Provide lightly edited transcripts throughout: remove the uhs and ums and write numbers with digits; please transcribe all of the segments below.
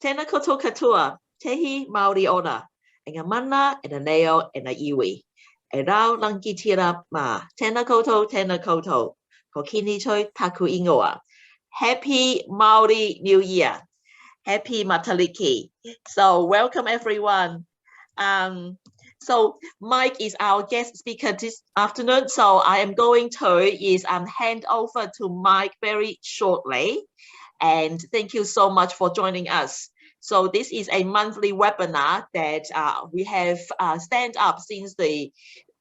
Tēnā koutou katoa, tehi Māori ona, e ngā mana, e ngā neo, e ngā iwi. E rau langi tira mā, tēnā koutou, ko kini toi taku ingoa. Happy Māori New Year. Happy Matariki. So welcome everyone. So Mike is our guest speaker this afternoon. So I am going to hand over to Mike very shortly. And thank you so much for joining us. So this is a monthly webinar that we have stand up since the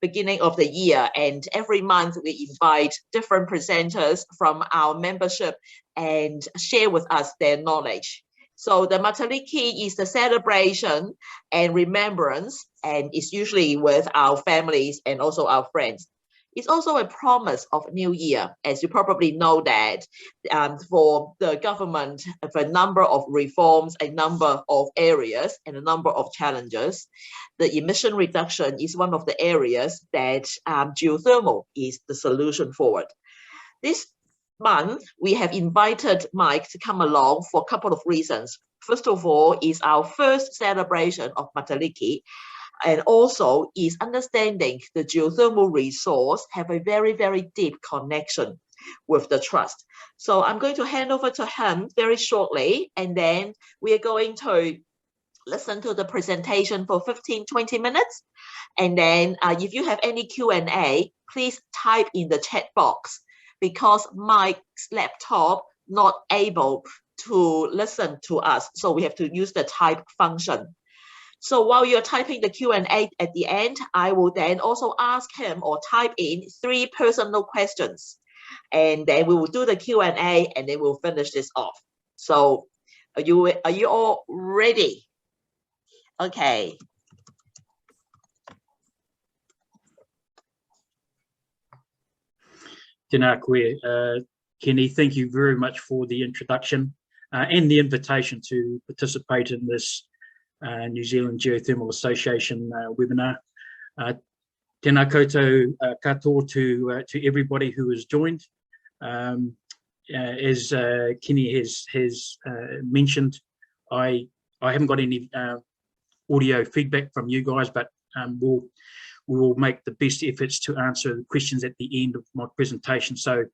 beginning of the year, and every month we invite different presenters from our membership and share with us their knowledge. So the Matariki is the celebration and remembrance, and it's usually with our families and also our friends. It's also a promise of New Year, as you probably know that for the government, for a number of reforms, a number of areas and a number of challenges, the emission reduction is one of the areas that geothermal is the solution for it. This month, we have invited Mike to come along for a couple of reasons. First of all, is our first celebration of Matariki, and also is understanding the geothermal resource have a very, very deep connection with the trust. So I'm going to hand over to him very shortly, and then we are going to listen to the presentation for 15-20 minutes. And then if you have any Q&A, please type in the chat box, because Mike's laptop not able to listen to us. So we have to use the type function. So while you're typing the Q&A at the end, I will then also ask him or type in 3 personal questions. And then we will do the Q&A, and then we'll finish this off. So are you all ready? Okay. Tēnā koe, Kenny, thank you very much for the introduction and the invitation to participate in this New Zealand Geothermal Association webinar. Tēnā koutou katoa to everybody who has joined. As Kenny has mentioned, I haven't got any audio feedback from you guys, but we'll make the best efforts to answer the questions at the end of my presentation. So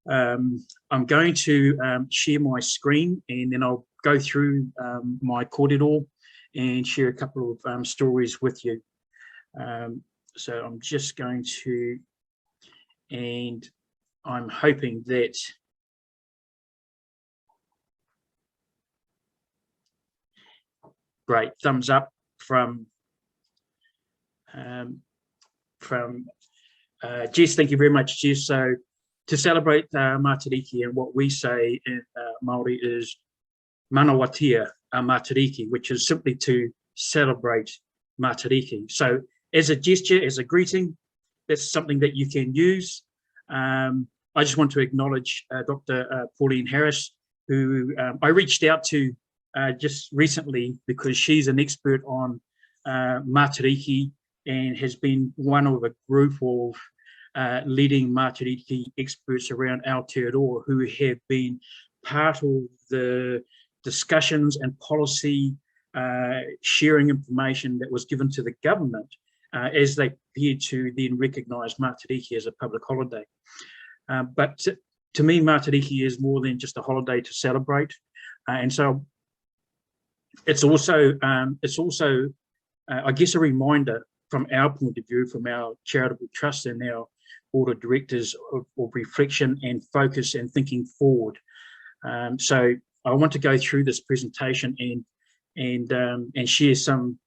I'm going to share my screen, and then I'll go through my kōrero and share a couple of stories with you. So I'm just going to, and I'm hoping that great thumbs up from Jess. Thank you very much, Jess. So to celebrate Matariki, and what we say in Māori is manawatia Matariki, which is simply to celebrate Matariki. So as a gesture, as a greeting, that's something that you can use. I just want to acknowledge Dr. Pauline Harris, who I reached out to just recently, because she's an expert on Matariki and has been one of a group of leading Matariki experts around Aotearoa who have been part of the discussions and policy sharing information that was given to the government as they prepared to then recognise Matariki as a public holiday. But to me, Matariki is more than just a holiday to celebrate, and so it's also I guess a reminder from our point of view, from our charitable trust and our board of directors, of reflection and focus and thinking forward. So I want to go through this presentation and share some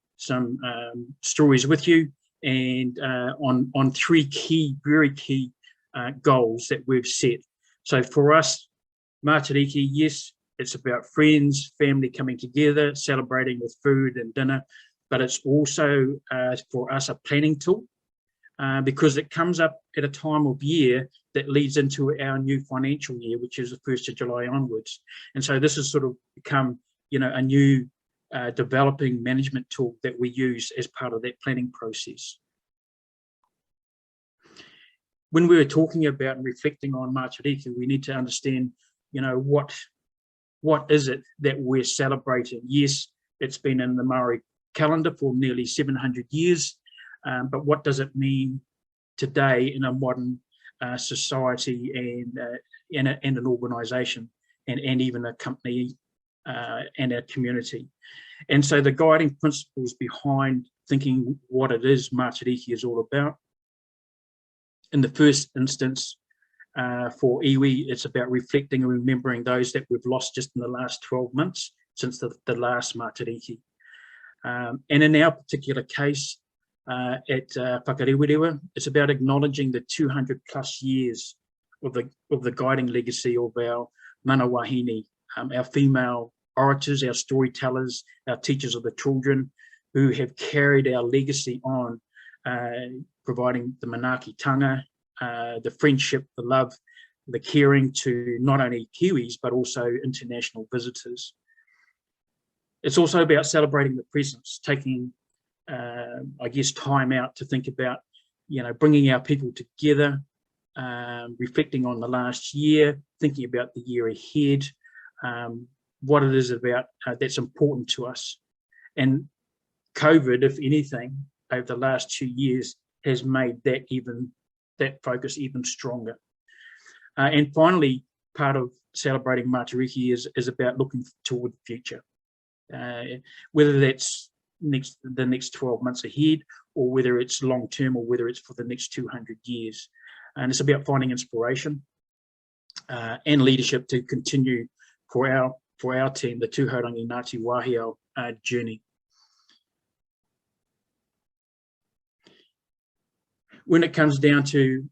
stories with you, and on 3 very key goals that we've set. So for us, Matariki, yes, it's about friends, family coming together, celebrating with food and dinner, but it's also for us a planning tool, because it comes up at a time of year that leads into our new financial year, which is the 1st of July onwards. And so this has sort of become, you know, a new developing management tool that we use as part of that planning process. When we were talking about and reflecting on Matariki, we need to understand, you know, what what is it that we're celebrating? Yes, it's been in the Māori calendar for nearly 700 years, but what does it mean today in a modern society and an organisation and even a company and a community? And so the guiding principles behind thinking what it is Matariki is all about. In the first instance, for iwi, it's about reflecting and remembering those that we've lost just in the last 12 months since the last Matariki. And in our particular case, at Whakarewarewa, it's about acknowledging the 200 plus years of the guiding legacy of our mana wahine, our female orators, our storytellers, our teachers of the children, who have carried our legacy on, providing the manaakitanga, the friendship, the love, the caring to not only Kiwis, but also international visitors. It's also about celebrating the presence, taking, I guess, time out to think about, bringing our people together, reflecting on the last year, thinking about the year ahead, what it is about that's important to us. And COVID, if anything, over the last 2 years has made that focus even stronger. And finally, part of celebrating Matariki is about looking toward the future, whether that's the next 12 months ahead, or whether it's long term, or whether it's for the next 200 years. And it's about finding inspiration and leadership to continue for our team, the Tūhaurangi Ngāti Wāhiao journey. When it comes down to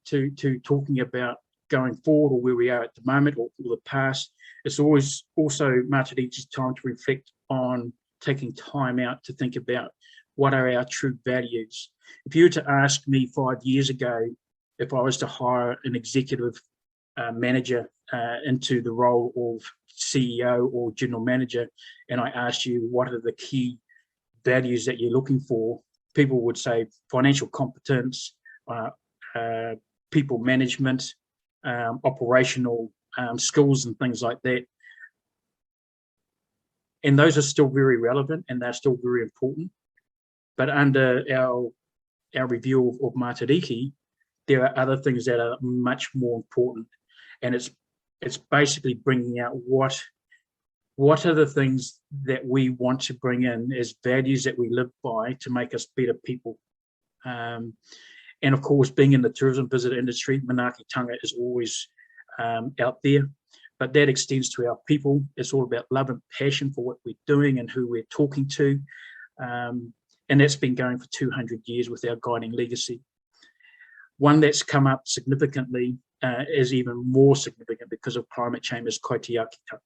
talking about going forward, or where we are at the moment, or the past, it's always also Matariki's time to reflect on taking time out to think about what are our true values. If you were to ask me 5 years ago, if I was to hire an executive manager into the role of CEO or general manager, and I asked you what are the key values that you're looking for, people would say financial competence, people management, operational skills and things like that. And those are still very relevant and they're still very important. But under our review of Matariki, there are other things that are much more important. And it's basically bringing out what are the things that we want to bring in as values that we live by to make us better people. And of course, being in the tourism visitor industry, manaakitanga is always out there, but that extends to our people. It's all about love and passion for what we're doing and who we're talking to. And that's been going for 200 years with our guiding legacy. One that's come up significantly is even more significant because of climate change is kaitiakitanga.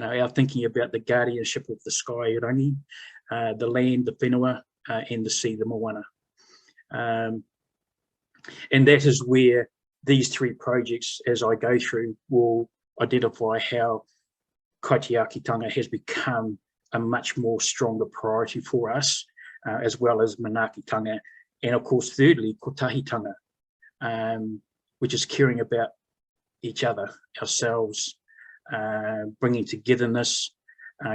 Our thinking about the guardianship of the sky, rangi, the land, the whenua, and the sea, the moana. And that is where these three projects, as I go through, will identify how kaitiakitanga has become a much more stronger priority for us, as well as manaakitanga. And of course, thirdly, kotahitanga, which is caring about each other, ourselves, bringing togetherness,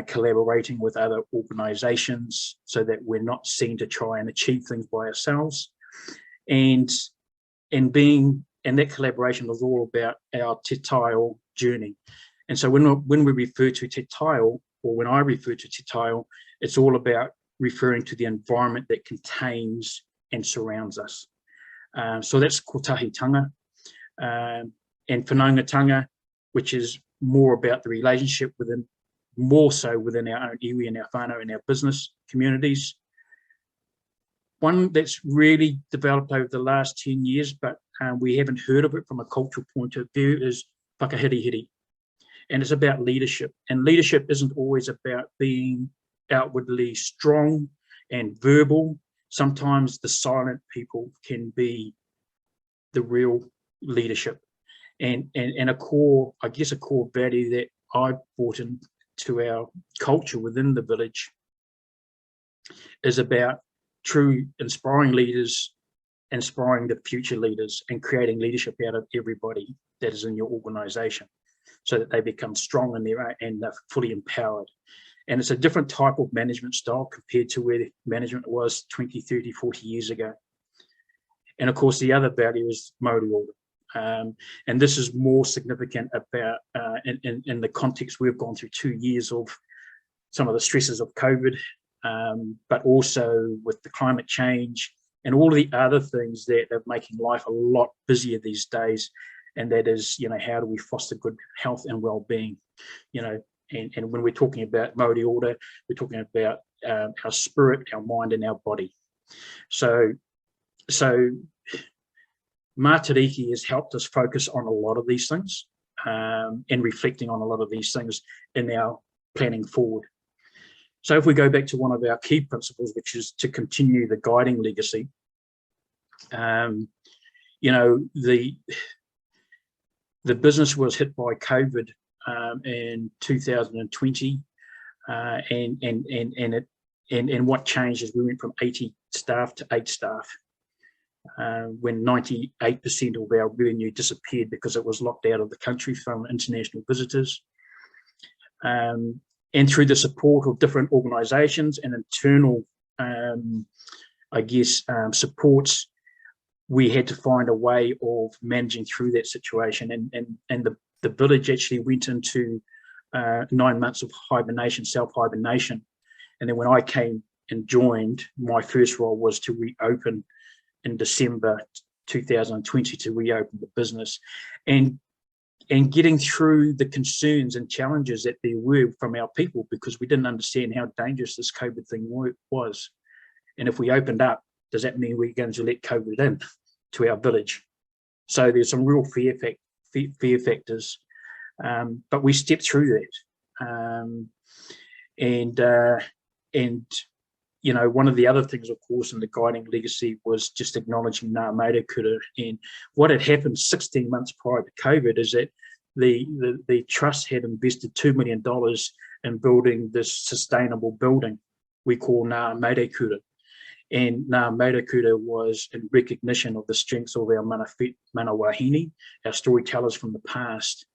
collaborating with other organisations so that we're not seen to try and achieve things by ourselves. And that collaboration is all about our te taio journey. And so when we refer to te taio, or when I refer to te taio, it's all about referring to the environment that contains and surrounds us. So that's kotahitanga, and whanaungatanga, which is more about the relationship more so within our own iwi and our whānau and our business communities. One that's really developed over the last 10 years, but we haven't heard of it from a cultural point of view, is whakahirihiri. And it's about leadership. And leadership isn't always about being outwardly strong and verbal. Sometimes the silent people can be the real leadership. And a core value that I've brought into our culture within the village is about true inspiring leaders, inspiring the future leaders, and creating leadership out of everybody that is in your organisation. so that they become strong in their own and they're fully empowered. And it's a different type of management style compared to where management was 20, 30, 40 years ago. And of course, the other value is Māori order. And this is more significant about in the context we've gone through 2 years of some of the stresses of COVID, but also with the climate change and all of the other things that are making life a lot busier these days. And that is, how do we foster good health and well-being? And when we're talking about Māori order, we're talking about our spirit, our mind, and our body. So Matariki has helped us focus on a lot of these things and reflecting on a lot of these things in our planning forward. So if we go back to one of our key principles, which is to continue the guiding legacy, the business was hit by COVID in 2020, and what changed is we went from 80 staff to 8 staff, when 98% of our revenue disappeared because it was locked out of the country from international visitors. And through the support of different organisations and internal, supports, we had to find a way of managing through that situation. And the village actually went into 9 months of hibernation, self-hibernation. And then when I came and joined, my first role was to reopen in December 2020, to reopen the business. And getting through the concerns and challenges that there were from our people, because we didn't understand how dangerous this COVID thing was. And if we opened up, does that mean we're going to let COVID in to our village? So there's some real fear factors, but we stepped through that. One of the other things, of course, in the guiding legacy was just acknowledging Ngā Māori. And what had happened 16 months prior to COVID is that the trust had invested $2 million in building this sustainable building we call Ngā Māori. And Ngā Māori was in recognition of the strengths of our mana wahine, our storytellers from the past.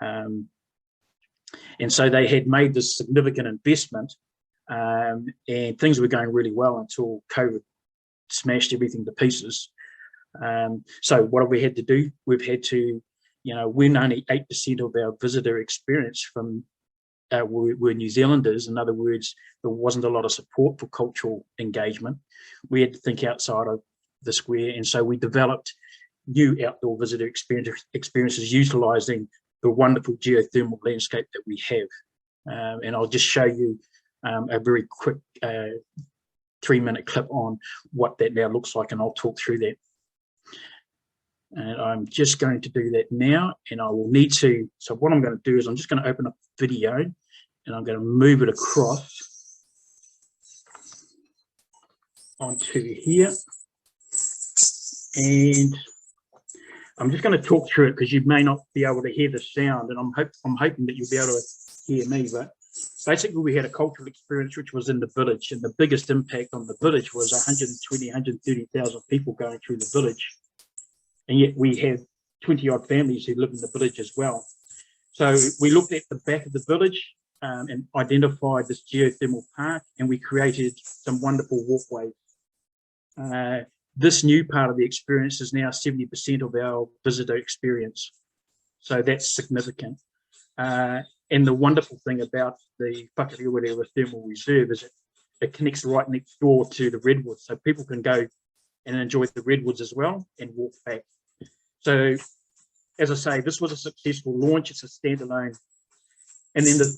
And so they had made this significant investment, and things were going really well until COVID smashed everything to pieces. So what have we had to do? We've had to, when only 8% of our visitor experience from were New Zealanders, in other words, there wasn't a lot of support for cultural engagement. We had to think outside of the square, and so we developed new outdoor visitor experiences utilising the wonderful geothermal landscape that we have. And I'll just show you a very quick 3-minute clip on what that now looks like, and I'll talk through that. And I'm just going to do that now, and I will need to, so what I'm going to do is I'm just going to open up the video and I'm going to move it across onto here. And I'm just going to talk through it because you may not be able to hear the sound, and I'm hoping that you'll be able to hear me. But basically, we had a cultural experience which was in the village, and the biggest impact on the village was 120, 130,000 people going through the village. And yet we have 20-odd families who live in the village as well. So we looked at the back of the village and identified this geothermal park, and we created some wonderful walkways. This new part of the experience is now 70% of our visitor experience. So that's significant. And the wonderful thing about the Whakarewarewa Thermal Reserve is it connects right next door to the redwoods. So people can go and enjoy the redwoods as well and walk back. So, as I say, this was a successful launch. It's a standalone. And then the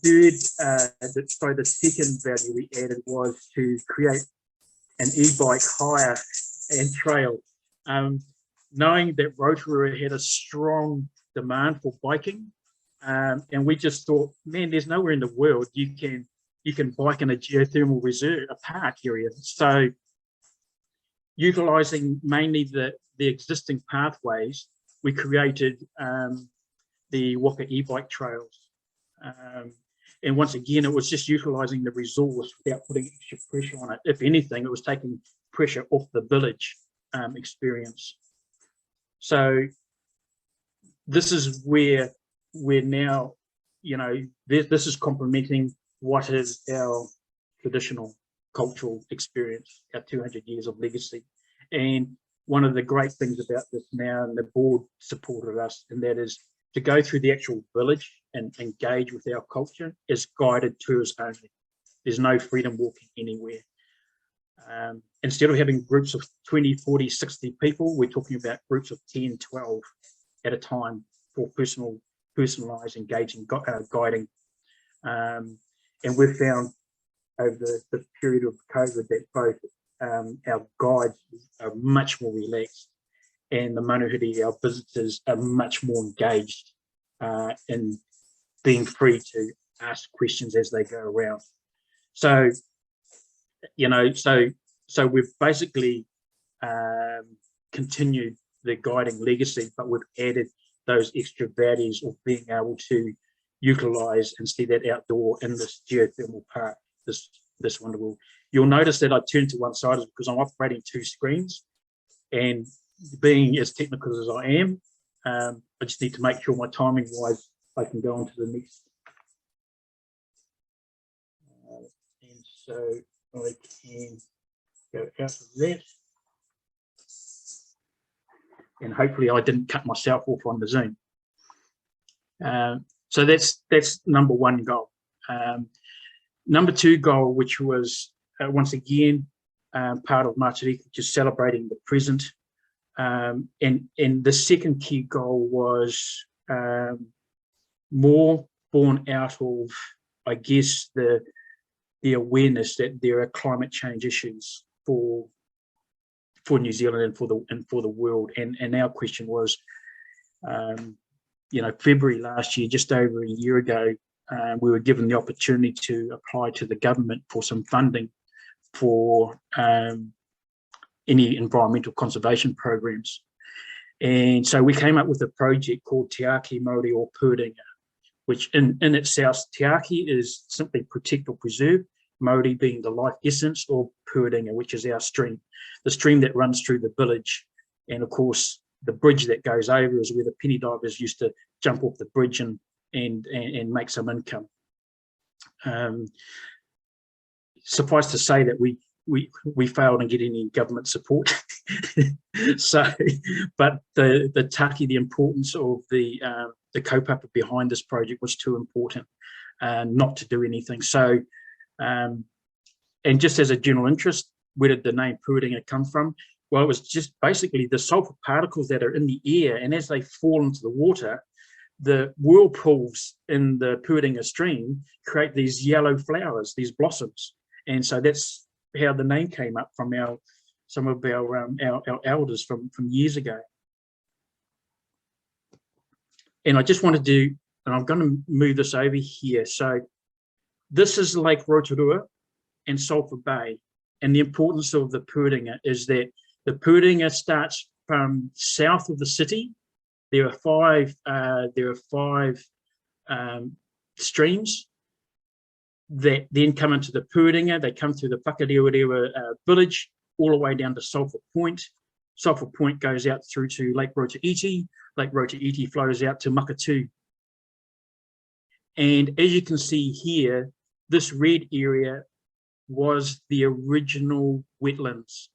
second value we added was to create an e-bike hire and trail. Knowing that Rotoiti had a strong demand for biking, and we just thought, man, there's nowhere in the world you can bike in a geothermal reserve, a park area. So, utilising mainly the existing pathways, we created the Waka e-bike trails. And once again, it was just utilising the resource without putting extra pressure on it. If anything, it was taking pressure off the village experience. So this is where we're now, this is complementing what is our traditional cultural experience, our 200 years of legacy. And one of the great things about this now, and the board supported us, and that is to go through the actual village and engage with our culture is guided tours only. There's no freedom walking anywhere. Instead of having groups of 20, 40, 60 people, we're talking about groups of 10, 12 at a time for personalised, engaging guiding. And we've found over the period of COVID that both our guides are much more relaxed, and the manuhiri, our visitors, are much more engaged in being free to ask questions as they go around. So, so we've basically continued the guiding legacy, but we've added those extra values of being able to utilise and see that outdoor in this geothermal park, this wonderful. You'll notice that I turned to one side because I'm operating two screens, and being as technical as I am, I just need to make sure my timing wise I can go on to the next. And so I can go out of that. And hopefully I didn't cut myself off on the Zoom. So that's number one goal. Number two goal, which was once again part of Matariki, just celebrating the present. And the second key goal was more born out of, I guess, the awareness that there are climate change issues for New Zealand and for the world. And our question was, February last year, just over a year ago, we were given the opportunity to apply to the government for some funding for any environmental conservation programs. And so we came up with a project called Te Aki Māori o Pūringa, which in itself, Te Aki is simply protect or preserve, Māori being the life essence, or Pūringa, which is our stream, the stream that runs through the village. And of course, the bridge that goes over is where the penny divers used to jump off the bridge and make some income. Suffice to say that we failed in getting any government support. So, but the taki, the importance of the kaupapa behind this project was too important not to do anything. So, and just as a general interest, where did the name Pūringa come from? Well, it was just basically the sulfur particles that are in the air, and as they fall into the water, the whirlpools in the Pūringa stream create these yellow flowers, these blossoms. And so that's how the name came up from some of our elders from years ago. And I just wanted to, and I'm going to move this over here. So this is Lake Rotorua and Sulphur Bay. And the importance of the Pūringa is that the Pūringa starts from south of the city. There are five streams that then come into the Pūringa. They come through the Whakarewarewa village all the way down to Sulphur Point. Sulphur Point goes out through to Lake Rotoiti. Lake Rotoiti flows out to Makatu. And as you can see here, this red area was the original wetlands,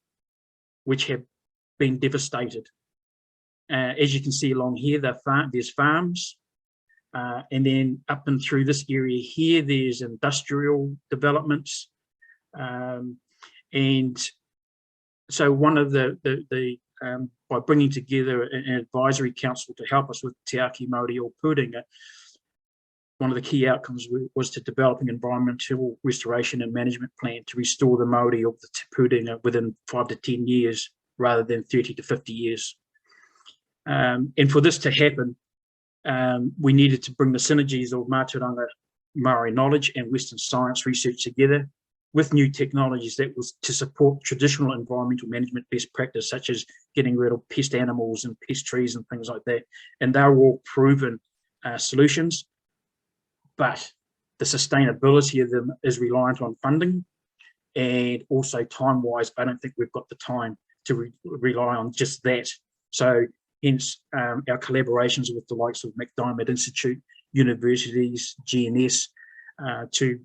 which have been devastated. As you can see along here, there's farms. And then up and through this area here, there's industrial developments. And so one of by bringing together an advisory council to help us with Te Aki Māori o Pūringa, one of the key outcomes was to develop an environmental restoration and management plan to restore the Māori of the Pūringa within 5 to 10 years, rather than 30 to 50 years. And for this to happen, we needed to bring the synergies of Mātauranga Māori knowledge and Western science research together with new technologies that was to support traditional environmental management best practice, such as getting rid of pest animals and pest trees and things like that. And they're all proven solutions, but the sustainability of them is reliant on funding, and also time-wise, I don't think we've got the time to rely on just that. So hence our collaborations with the likes of McDiarmid Institute, universities, GNS, to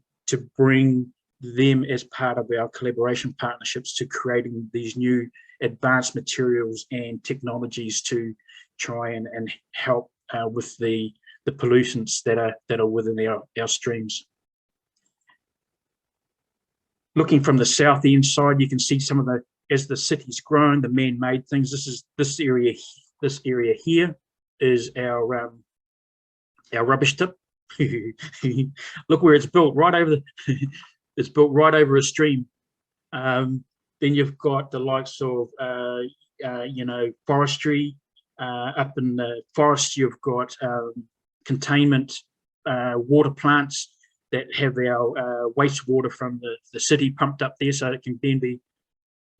bring them as part of our collaboration partnerships to creating these new advanced materials and technologies to try and help with the pollutants that are within our streams. Looking from the south end side, you can see some of as the city's grown, the man-made things. This area here is our rubbish tip. Look where it's built, right over it's built right over a stream. Then you've got the likes of forestry. Up in the forest, you've got containment water plants that have our wastewater from the city pumped up there, so it can then be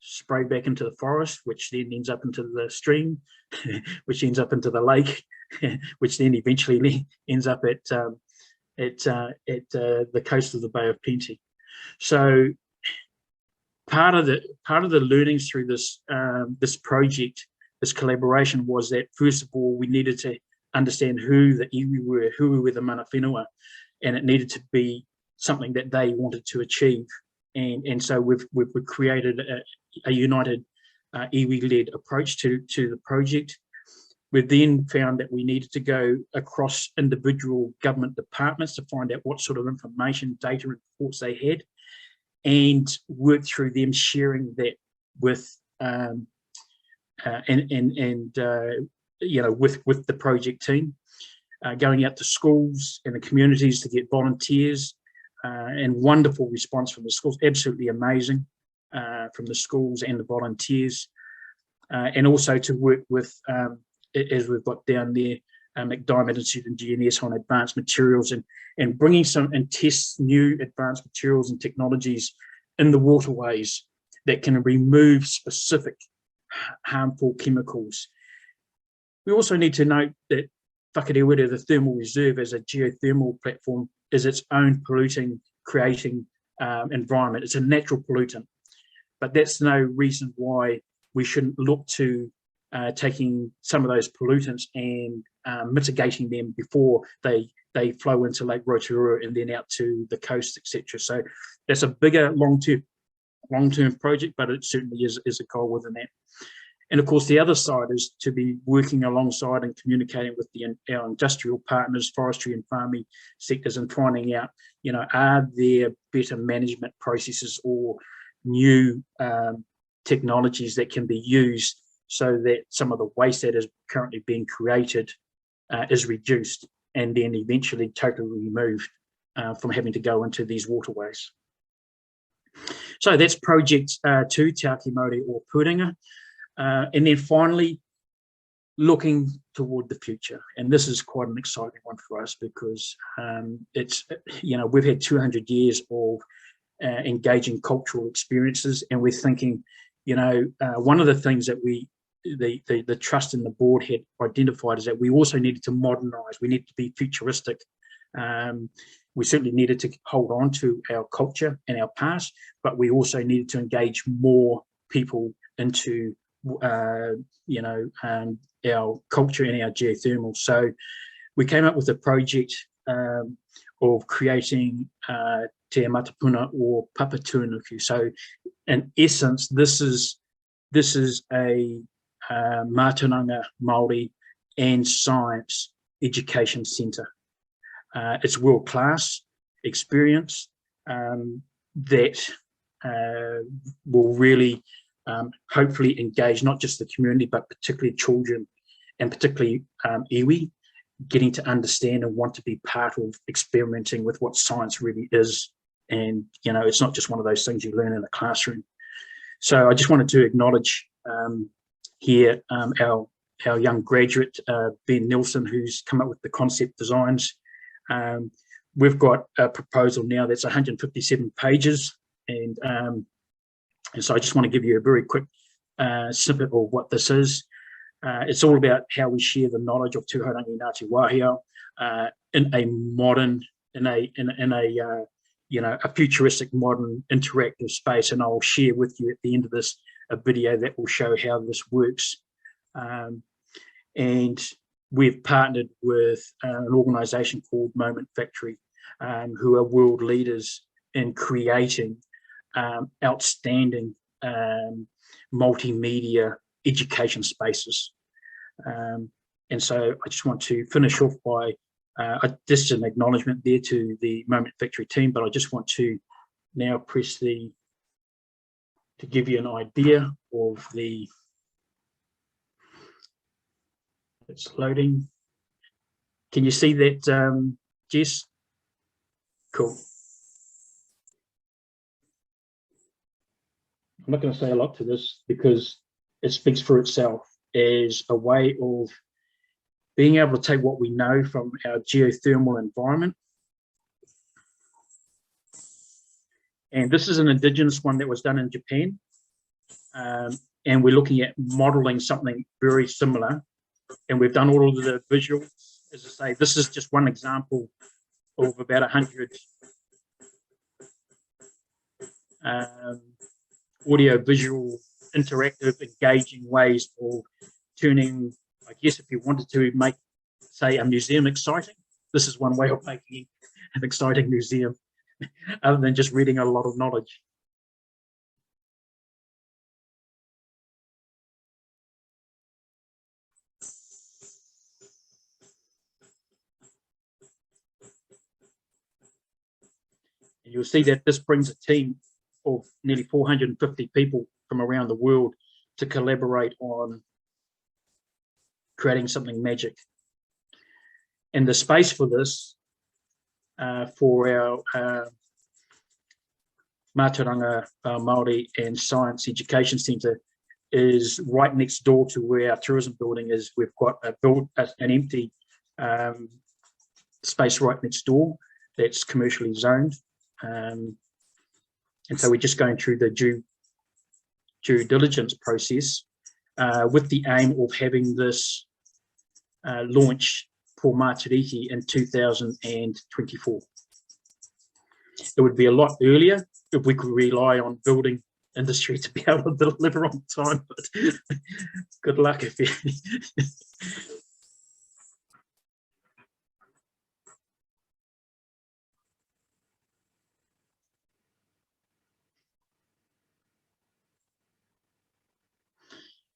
sprayed back into the forest, which then ends up into the stream, which ends up into the lake, which then eventually ends up at the coast of the Bay of Plenty. So part of the learnings through this this project, this collaboration, was that first of all we needed to understand who the iwi were, who were the mana whenua, and it needed to be something that they wanted to achieve. And so we've created a united iwi-led approach to the project. We then found that we needed to go across individual government departments to find out what sort of information, data, and reports they had, and work through them sharing that with with the project team, going out to schools and the communities to get volunteers, and wonderful response from the schools, absolutely amazing from the schools and the volunteers, and also to work with, as we've got down there, McDiarmid Institute and GNS on advanced materials, and bringing and test new advanced materials and technologies in the waterways that can remove specific harmful chemicals. We also need to note that Whakarewarewa, the thermal reserve, as a geothermal platform, is its own polluting, creating environment. It's a natural pollutant, but that's no reason why we shouldn't look to taking some of those pollutants and mitigating them before they flow into Lake Rotoiti and then out to the coast, etc. So that's a bigger long-term project, but it certainly is a goal within that. And of course, the other side is to be working alongside and communicating with our industrial partners, forestry and farming sectors, and finding out, are there better management processes or new technologies that can be used so that some of the waste that is currently being created is reduced and then eventually totally removed from having to go into these waterways. So that's project 2, Te Āki Māori o Puringa. And then finally, looking toward the future. And this is quite an exciting one for us because it's, we've had 200 years of engaging cultural experiences, and we're thinking, one of the things that the trust in the board had identified is that we also needed to modernize, we needed to be futuristic. We certainly needed to hold on to our culture and our past, but we also needed to engage more people into our culture and our geothermal. So we came up with a project of creating te matapuna or papatuanuku. So in essence, this is a Mātauranga Māori and science education centre. It's world-class experience that will really hopefully engage not just the community, but particularly children and particularly iwi, getting to understand and want to be part of experimenting with what science really is. And, it's not just one of those things you learn in a classroom. So I just wanted to acknowledge here our young graduate, Ben Nelson, who's come up with the concept designs. We've got a proposal now that's 157 pages, and so I just want to give you a very quick snippet of what this is. It's all about how we share the knowledge of Tūhourangi Ngāti Wāhia in a modern, in a futuristic, modern, interactive space, and I'll share with you at the end of this a video that will show how this works. And we've partnered with an organisation called Moment Factory, who are world leaders in creating outstanding multimedia education spaces. And so I just want to finish off by just an acknowledgement there to the Moment Factory team, but I just want to now press to give you an idea of the, it's loading. Can you see that, Jess? Cool. I'm not going to say a lot to this because it speaks for itself as a way of being able to take what we know from our geothermal environment. And this is an indigenous one that was done in Japan. And we're looking at modeling something very similar. And we've done all of the visuals. As I say, this is just one example of about 100 audio, visual, interactive, engaging ways of turning, I guess if you wanted to make, say, a museum exciting, this is one way of making an exciting museum, other than just reading a lot of knowledge. And you'll see that this brings a team of nearly 450 people from around the world to collaborate on creating something magic. And the space for this, for our Mātauranga Māori and Science Education Centre, is right next door to where our tourism building is. We've got an empty space right next door that's commercially zoned. And so we're just going through the due diligence process with the aim of having this launch for Matariki in 2024. It would be a lot earlier if we could rely on building industry to be able to deliver on time, but good luck if you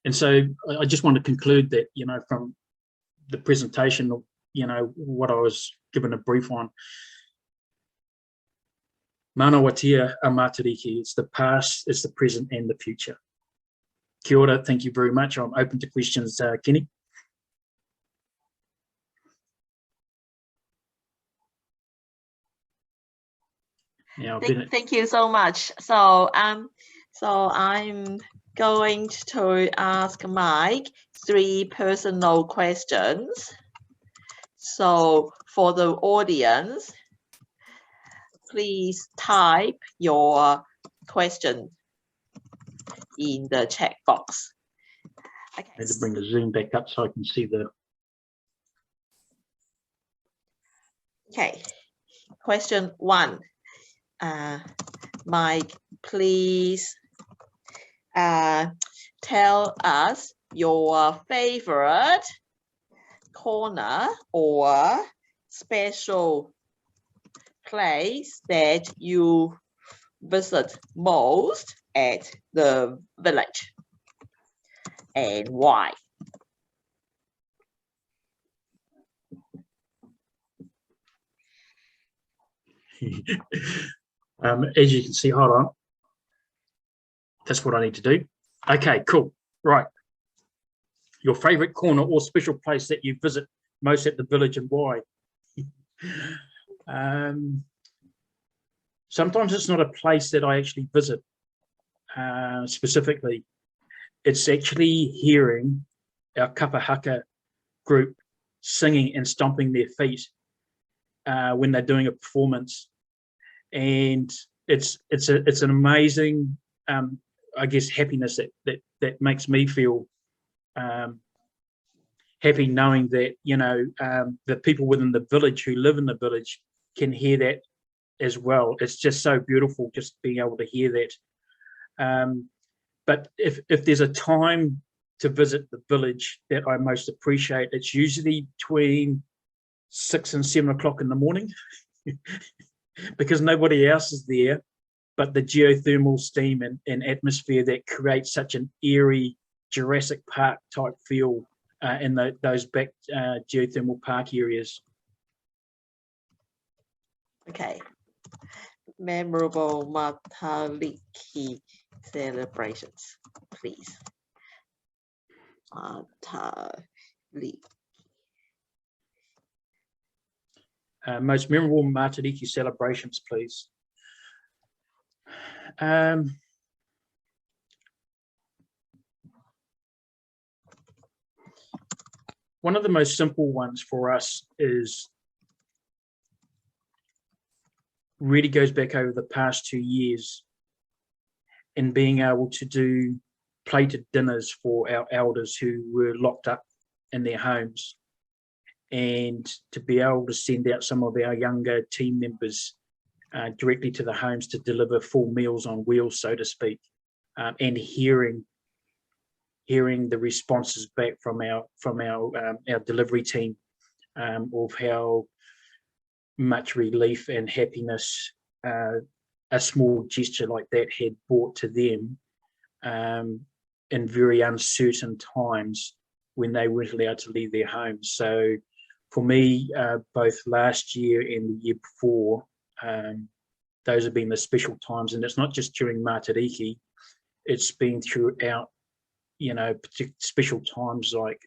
And so I just want to conclude that, you know, from the presentation, you know, what I was given a brief on, Manawatia a Matariki, it's the past, it's the present and the future. Kia ora, thank you very much. I'm open to questions, Kenny. Now, thank you so much. So I'm going to ask Mike 3 personal questions. So for the audience, please type your question in the chat box. Okay. I need to bring the Zoom back up so I can see the. Okay. Question 1. Mike, please tell us your favorite corner or special place that you visit most at the village and why. As you can see, hold on. That's what I need to do. Okay, cool. Right. Your favorite corner or special place that you visit most at the village and why? Sometimes it's not a place that I actually visit specifically. It's actually hearing our kapahaka group singing and stomping their feet when they're doing a performance. And it's an amazing, I guess, happiness that makes me feel happy, knowing that, you know, the people within the village who live in the village can hear that as well. It's just so beautiful just being able to hear that. But if there's a time to visit the village that I most appreciate. It's usually between 6 and 7 o'clock in the morning because nobody else is there, but the geothermal steam and atmosphere that creates such an eerie Jurassic Park type feel in those back geothermal park areas. Okay. Memorable Matariki celebrations, please. Matariki. Most memorable Matariki celebrations, please. One of the most simple ones for us is really goes back over the past 2 years in being able to do plated dinners for our elders who were locked up in their homes, and to be able to send out some of our younger team members directly to the homes to deliver full meals on wheels, so to speak, and hearing the responses back from our delivery team of how much relief and happiness a small gesture like that had brought to them in very uncertain times when they weren't allowed to leave their homes. So for me, both last year and the year before, those have been the special times, and it's not just during Matariki, it's been throughout, special times like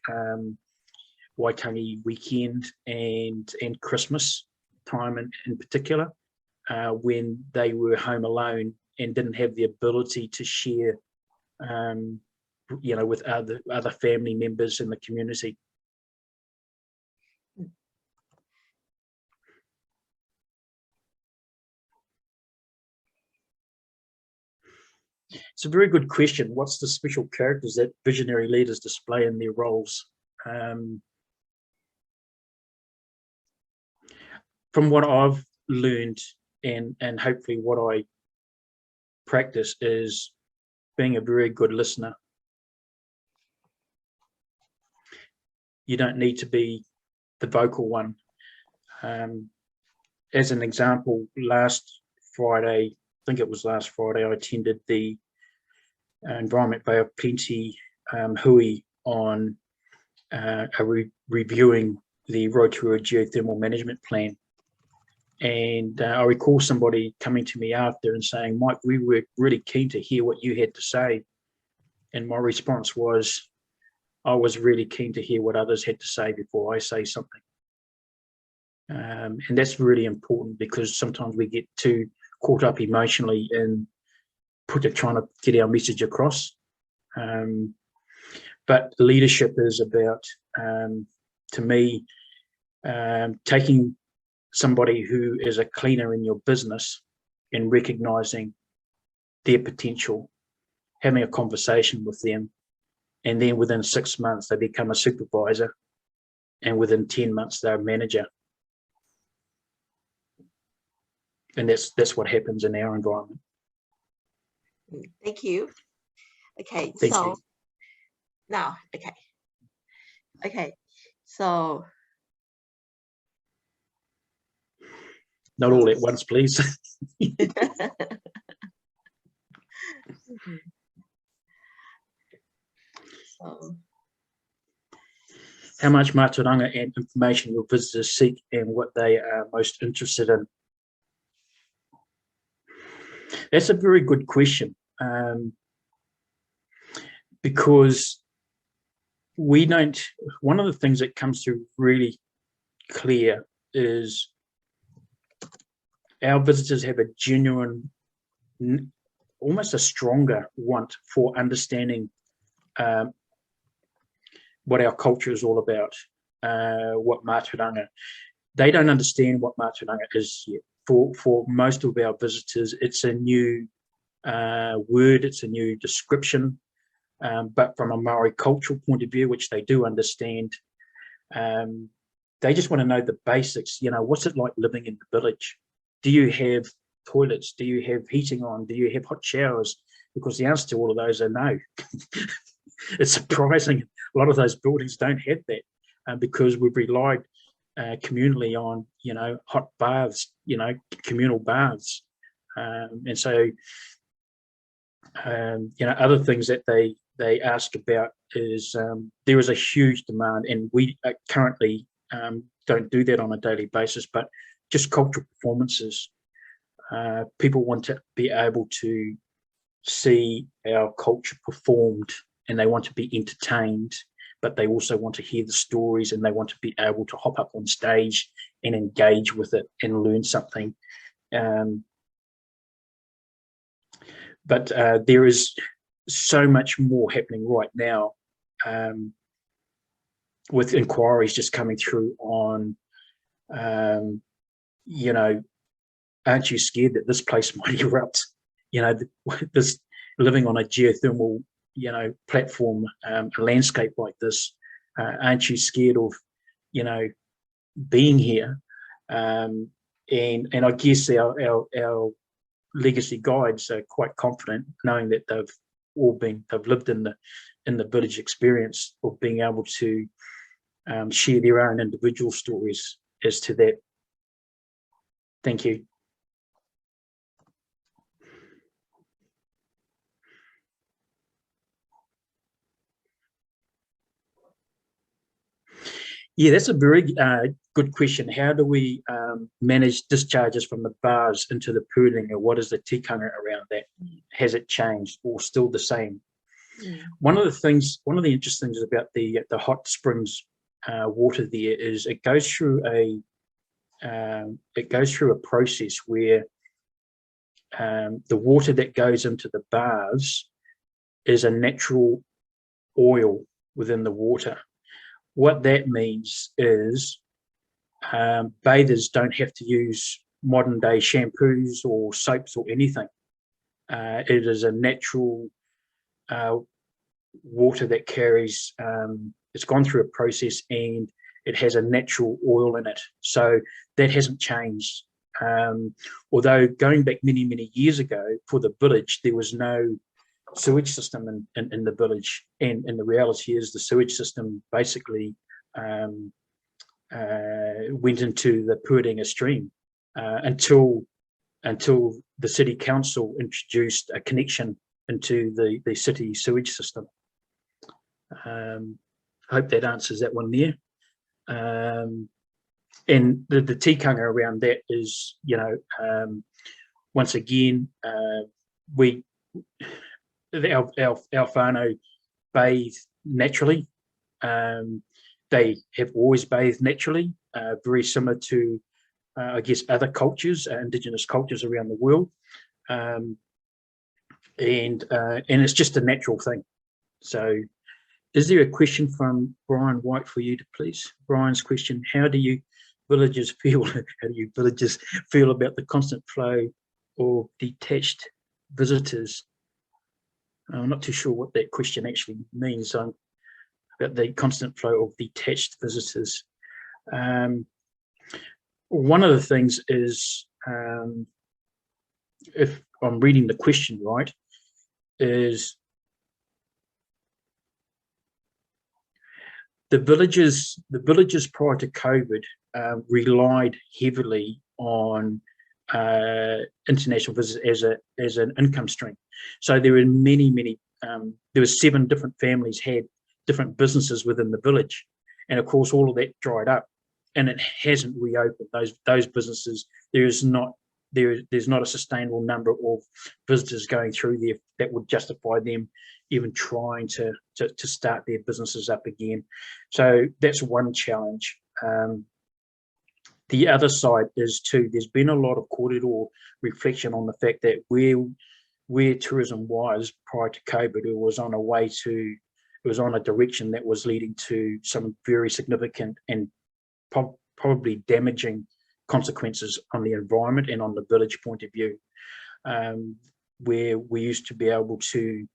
Waitangi weekend and Christmas time in particular, when they were home alone and didn't have the ability to share, with other family members in the community. It's a very good question. What's the special characters that visionary leaders display in their roles? From what I've learned and hopefully what I practice is being a very good listener. You don't need to be the vocal one. As an example, last Friday, I think it was last Friday, I attended the Environment Bay of Plenty hui on reviewing the Rotoiti geothermal management plan. And I recall somebody coming to me after and saying, Mike, we were really keen to hear what you had to say. And my response was, I was really keen to hear what others had to say before I say something. And that's really important because sometimes we get too caught up emotionally in trying to get our message across. But leadership is about, to me, taking somebody who is a cleaner in your business and recognizing their potential, having a conversation with them, and then within 6 months they become a supervisor, and within 10 months they're a manager. And that's what happens in our environment. Thank you. Okay, Thank so you. now, okay, so not all at once, please. So, how much mātauranga and information will visitors seek and what they are most interested in? That's a very good question, because we don't, one of the things that comes through really clear is our visitors have a genuine, almost a stronger want for understanding what our culture is all about, what mātauranga. They don't understand what mātauranga is yet. For most of our visitors, it's a new word, it's a new description, but from a Māori cultural point of view, which they do understand, they just want to know the basics. What's it like living in the village? Do you have toilets? Do you have heating on? Do you have hot showers? Because the answer to all of those are no. it's surprising a lot of those buildings don't have that, because we've relied communally on, hot baths, communal baths. And so, other things that they ask about is there is a huge demand, and we currently don't do that on a daily basis, but just cultural performances. People want to be able to see our culture performed, and they want to be entertained, but they also want to hear the stories, and they want to be able to hop up on stage and engage with it and learn something. But there is so much more happening right now, with inquiries just coming through on, aren't you scared that this place might erupt? This living on a geothermal, platform, a landscape like this, aren't you scared of, being here? And I guess our legacy guides are quite confident, knowing that they've lived in the village experience of being able to share their own individual stories as to that. Thank you. Yeah, that's a very good question. How do we manage discharges from the bars into the pooling, or what is the tikanga around that? Has it changed or still the same? One of the interesting things about the hot springs water there is it goes through a process where the water that goes into the bars is a natural oil within the water. What that means is bathers don't have to use modern day shampoos or soaps or anything. It is a natural water that carries, it's gone through a process, and it has a natural oil in it. So that hasn't changed. Although going back many, many years ago for the village, there was no sewage system in the village, and the reality is the sewage system basically went into the Puadinga stream until the city council introduced a connection into the city sewage system. I hope that answers that one there. And the tikanga around that is, once again, our whānau bathe naturally. They have always bathed naturally, very similar to, I guess, other cultures, indigenous cultures around the world. And it's just a natural thing. So is there a question from Brian White for you to please? Brian's question: how do you villagers feel about the constant flow of detached visitors? I'm not too sure what that question actually means, about the constant flow of detached visitors. One of the things is, if I'm reading the question right, is the villages prior to COVID relied heavily on international visitors as an income stream. So there were many there were 7 different families had different businesses within the village, and of course all of that dried up, and it hasn't reopened those businesses. There's not a sustainable number of visitors going through there that would justify them even trying to start their businesses up again. So that's one challenge. The other side is too, there's been a lot of corridor reflection on the fact that where tourism was prior to COVID, it was on a direction that was leading to some very significant and probably damaging consequences on the environment and on the village point of view, where we used to be able to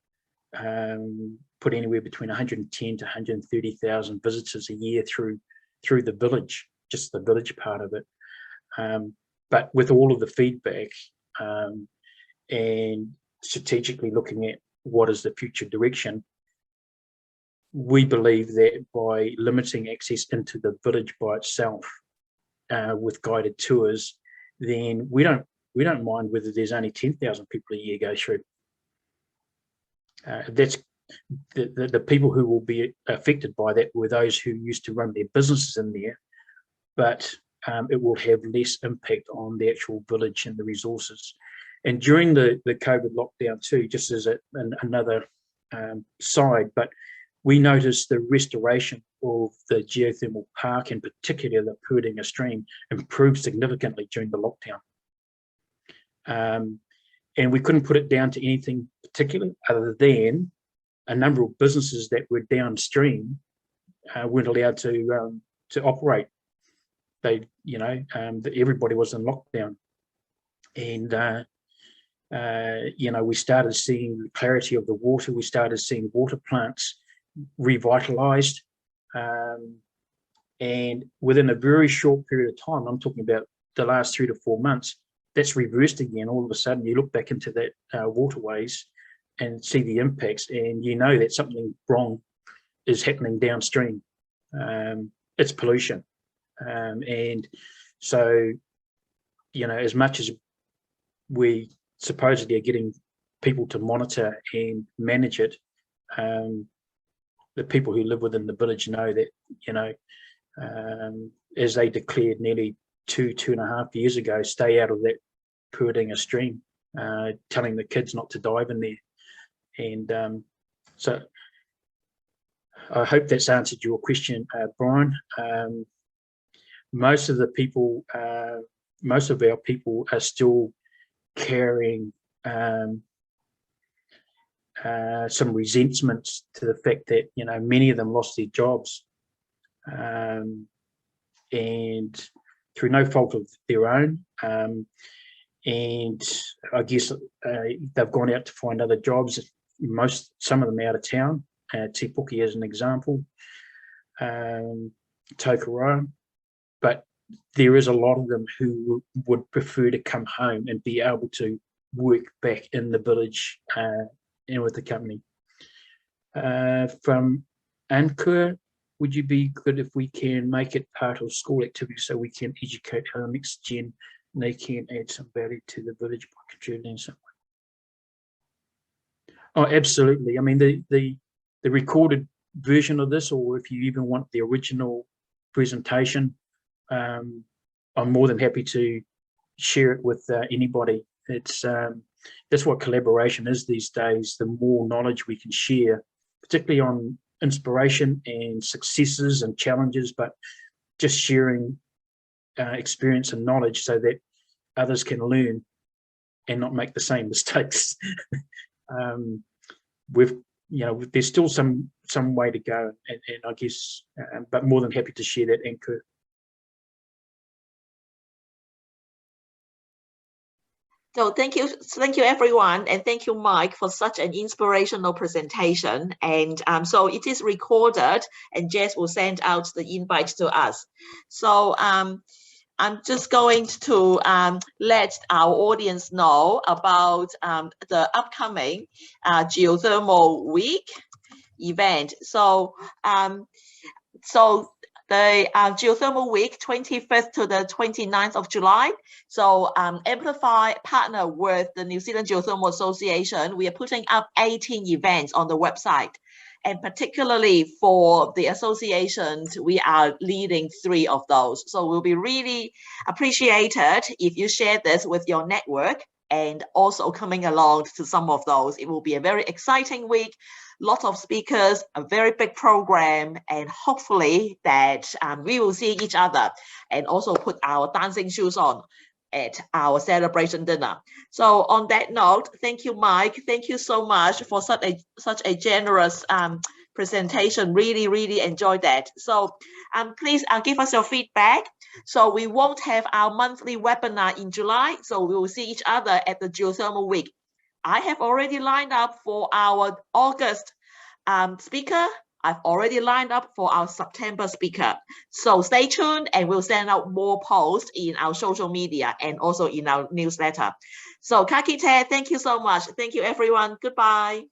put anywhere between 110 to 130,000 visitors a year through the village, just the village part of it. But with all of the feedback and strategically looking at what is the future direction, we believe that by limiting access into the village by itself with guided tours, then we don't mind whether there's only 10,000 people a year go through. That's the people who will be affected by that were those who used to run their businesses in there, but it will have less impact on the actual village and the resources. And during the COVID lockdown too, just as another side, but we noticed the restoration of the geothermal park, in particular the Puringa stream, improved significantly during the lockdown. And we couldn't put it down to anything particular other than a number of businesses that were downstream weren't allowed to operate. They, everybody was in lockdown, and we started seeing the clarity of the water. We started seeing water plants revitalized, and within a very short period of time, I'm talking about the last 3 to 4 months, that's reversed again. All of a sudden, you look back into that waterways and see the impacts, and you know that something wrong is happening downstream. It's pollution, and so as much as we supposedly are getting people to monitor and manage it, the people who live within the village know that as they declared nearly 2.5 years ago, stay out of that Puringa stream, telling the kids not to dive in there. And so I hope that's answered your question, Brian. Most of our people are still carrying some resentments to the fact that many of them lost their jobs, and through no fault of their own. And I guess they've gone out to find other jobs. Some of them out of town. Te Puke as an example, Tokoroa, but there is a lot of them who would prefer to come home and be able to work back in the village and with the company. From Ankur, would you be good if we can make it part of school activity so we can educate our next gen and they can add some value to the village by contributing in some way? Oh, absolutely. I mean, the recorded version of this, or if you even want the original presentation, I'm more than happy to share it with anybody. It's that's what collaboration is these days. The more knowledge we can share, particularly on inspiration and successes and challenges, but just sharing experience and knowledge so that others can learn and not make the same mistakes. There's still some way to go, and I guess, but more than happy to share that, Ankur. So thank you everyone, and thank you, Mike, for such an inspirational presentation. And so it is recorded, and Jess will send out the invite to us. So I'm just going to let our audience know about the upcoming Geothermal Week event. So the Geothermal Week, 25th to the 29th of July. So Amplify partner with the New Zealand Geothermal Association. We are putting up 18 events on the website. And particularly for the associations, we are leading 3 of those. So we'll be really appreciated if you share this with your network and also coming along to some of those. It will be a very exciting week. Lots of speakers, a very big program, and hopefully that we will see each other and also put our dancing shoes on at our celebration dinner. So on that note, thank you, Mike. Thank you so much for such a generous presentation. Really, really enjoyed that. So please give us your feedback. So we won't have our monthly webinar in July. So we will see each other at the Geothermal Week. I have already lined up for our August speaker. I've already lined up for our September speaker. So stay tuned, and we'll send out more posts in our social media and also in our newsletter. So ka kite, thank you so much. Thank you, everyone. Goodbye.